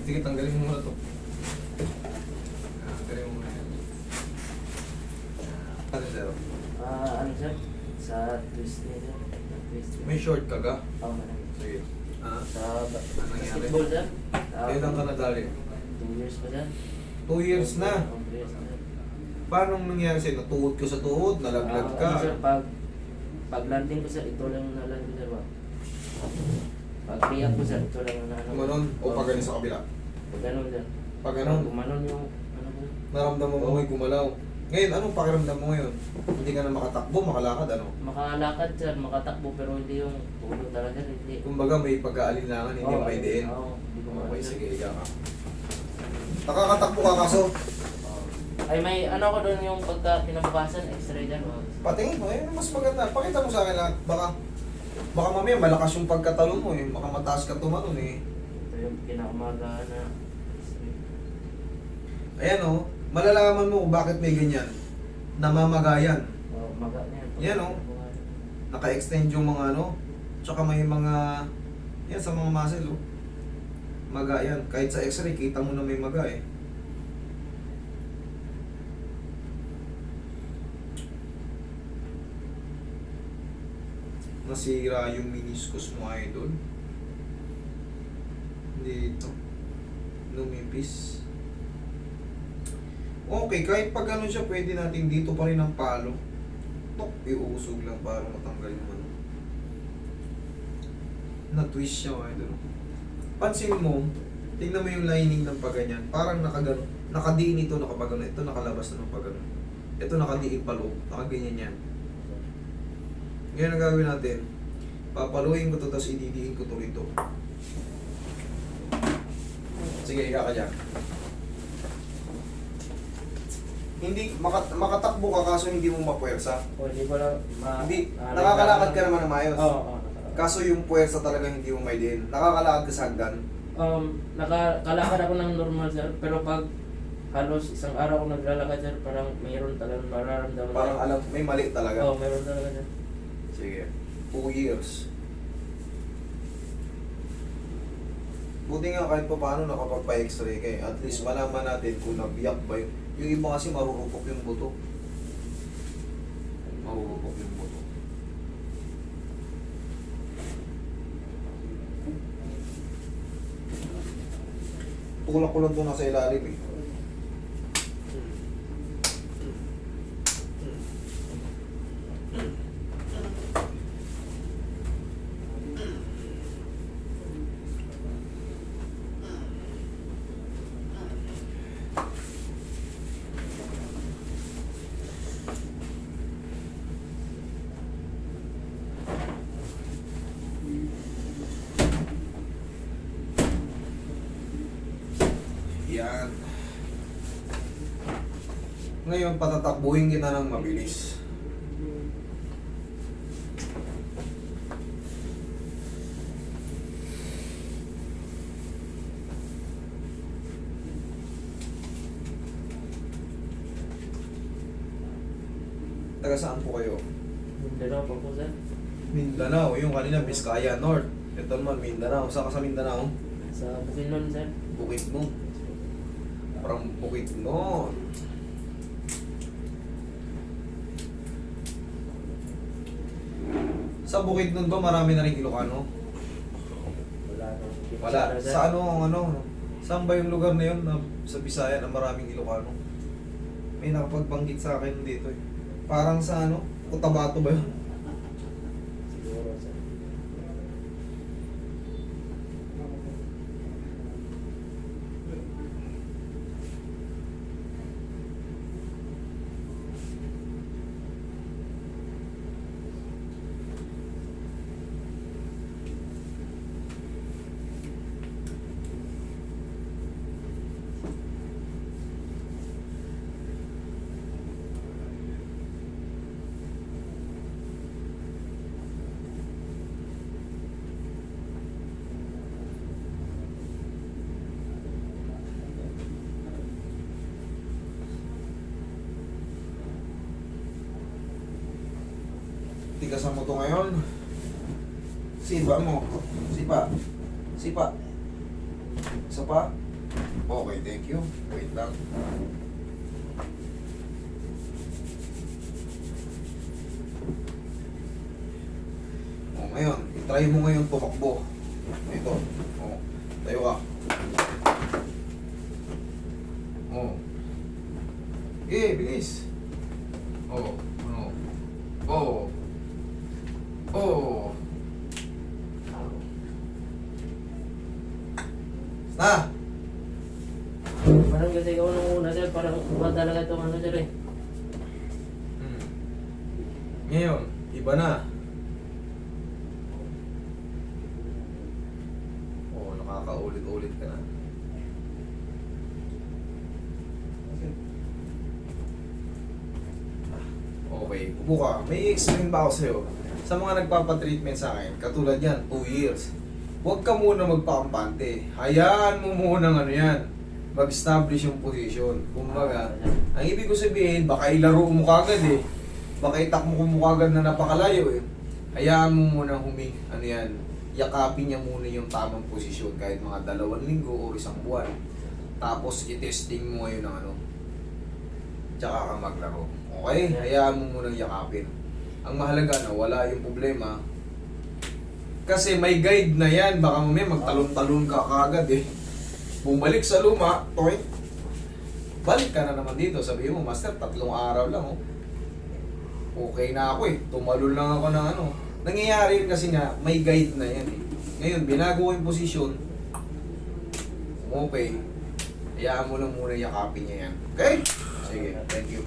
Sige, tanggalin mo muna to. Tanggalin mo muna yan. Ano sir? Ano sir? Sa twist niya sir. Twist niya. May short ka ga? Oo, marami. Sige. Sa nangyari? basketball sir. Kailan ka nadali? 2 years pa sir. 2 years na. 2 years na sir. Paano nangyari sa'yo? Natuhod ka sa tuhod? Nalaglag ka? Ano sir, pag landing ko sir, ito lang yung nalanding sir ba? Pag react ko sir, ito lang yung nalanding. Gumanon? O pag ganun sa kabila? Pag ganun sir. Pag ganun? Gumanon yung ano ko. Naramdaman mo may gumalaw. Ngayon, anong pakiramdam mo ngayon? Hindi ka na makatakbo, makalakad, ano? Makalakad sir, makatakbo pero hindi yung ulo talaga hindi. Kumbaga may pagkaalinlangan, hindi Oo, may diin. Oo, hindi ko Okay, maano. sige, higa ka. Nakakatakbo ka kaso, Oo. Ay may ano ko doon yung pagka kinabukasan, x-ray dyan. patingin mo, mas maganda. Pakita mo sa akin lahat. Baka mamaya malakas yung pagkatalon mo eh. Baka mataas ka tumalon eh. Ito yung kinaumaga na x-ray. Ayan oh, malalaman mo kung bakit may ganyan. Namamagayan. Oo, maga na yan. Yan, oh. Naka-extend yung mga ano. Tsaka may mga, yan sa mga muscle oh. Maga yan. Kahit sa x-ray, kita mo na may maga eh. Nasira yung meniscus mo, idol. Dito. Lumipis. Okay, kahit pag ano siya, pwede natin dito pa rin ang palo. Tok, iusog lang para matanggal yung ano. Na-twist siya, idol. Pansin mo, tingnan mo yung lining ng paganyan. Parang nakadiin ito, nakapagano. Ito nakalabas na ng pagano. Ito nakadiin pa loob. Nakaganyan yan. Ngayon ang gagawin natin, papaluin ko to, tapos ididiin ko to rito. Sige, higa ka dyan. Hindi, makatakbo ka kaso hindi mo mapuwersa. O, hindi ko lang Hindi, nakakalakad ka naman ng maayos. Oo, Kaso yung puwersa talaga hindi mo may din. Nakakalakad ka sa hagdan. Nakakalakad ako ng normal sir, pero pag halos isang araw ako naglalakad sir, parang mayroon talagang mararamdaman. Parang alam, may mali talaga. Oo, mayroon talaga sir. Sige. 2 years. Buti nga kahit pa paano nakapagpa-x-ray kayo. At least malaman natin kung nabiyak ba yun. Yung iba kasi marurupok yung buto. Marurupok yung buto. Tulak ko lang ito nasa ilalim eh. Yan. Ngayon, patatakbuhin kita ng mabilis. Taga saan po kayo? Dalawa pa po sir. Mindanao. Yung kanina, Vizcaya North. Ito naman, Mindanao. Saan ka sa Mindanao? Sa Bukidnon sir. Bukidnon. Parang Bukidnon. Sa Bukidnon ba marami na rin Ilocano? Wala na. Wala. Sa ano? Saan ba yung lugar na yun na sa Bisaya na maraming Ilocano? May nakapagbanggit sa akin dito eh. Parang sa ano? Cotabato ba yun? Siguro sir. Tigasan mo to ngayon. Sipa mo. Sipa. Sipa. Isa pa. Okay, thank you. Wait lang. O, ngayon, itry mo ngayon tumakbo. Ito. O, tayo ka. O. Bilis. O, ano. O. O. Na! Parang kasi ikaw nung una sir, parang iba talaga itong ano sir eh. Ngayon, iba na. Oo, nakakaulit-ulit ka na. Okay, upo ka. May explain ba ako sa'yo? Sa mga nagpapatreatment sa akin, katulad yan, 2 years. Huwag ka muna magpakampante. Hayaan mo muna ano yan. Mag-establish yung position. Kumbaga, ang ibig ko sabihin, baka ilaro mo kagad eh. Baka itakmo mo kagad na napakalayo eh. Hayaan mo muna ano yan, yakapin niya muna yung tamang posisyon kahit mga 2 linggo o 1 buwan. Tapos i-testing mo ngayon ng ano. Tsaka ka maglaro. Okay? Hayaan mo muna yakapin. Ang mahalaga na wala yung problema. Kasi may guide na yan. Baka mamaya magtalon-talon ka kagad eh. Bumalik sa luma, toy. Balik ka na naman dito. Sabihin mo, Master, 3 araw lang oh. Okay na ako eh. Tumalon lang ako ng ano. Nangyayari yun kasi nga, may guide na yan eh. Ngayon, binago ko yung posisyon. Okay. Hayaan mo lang muna yakapin niya yan. Okay? Sige, thank you.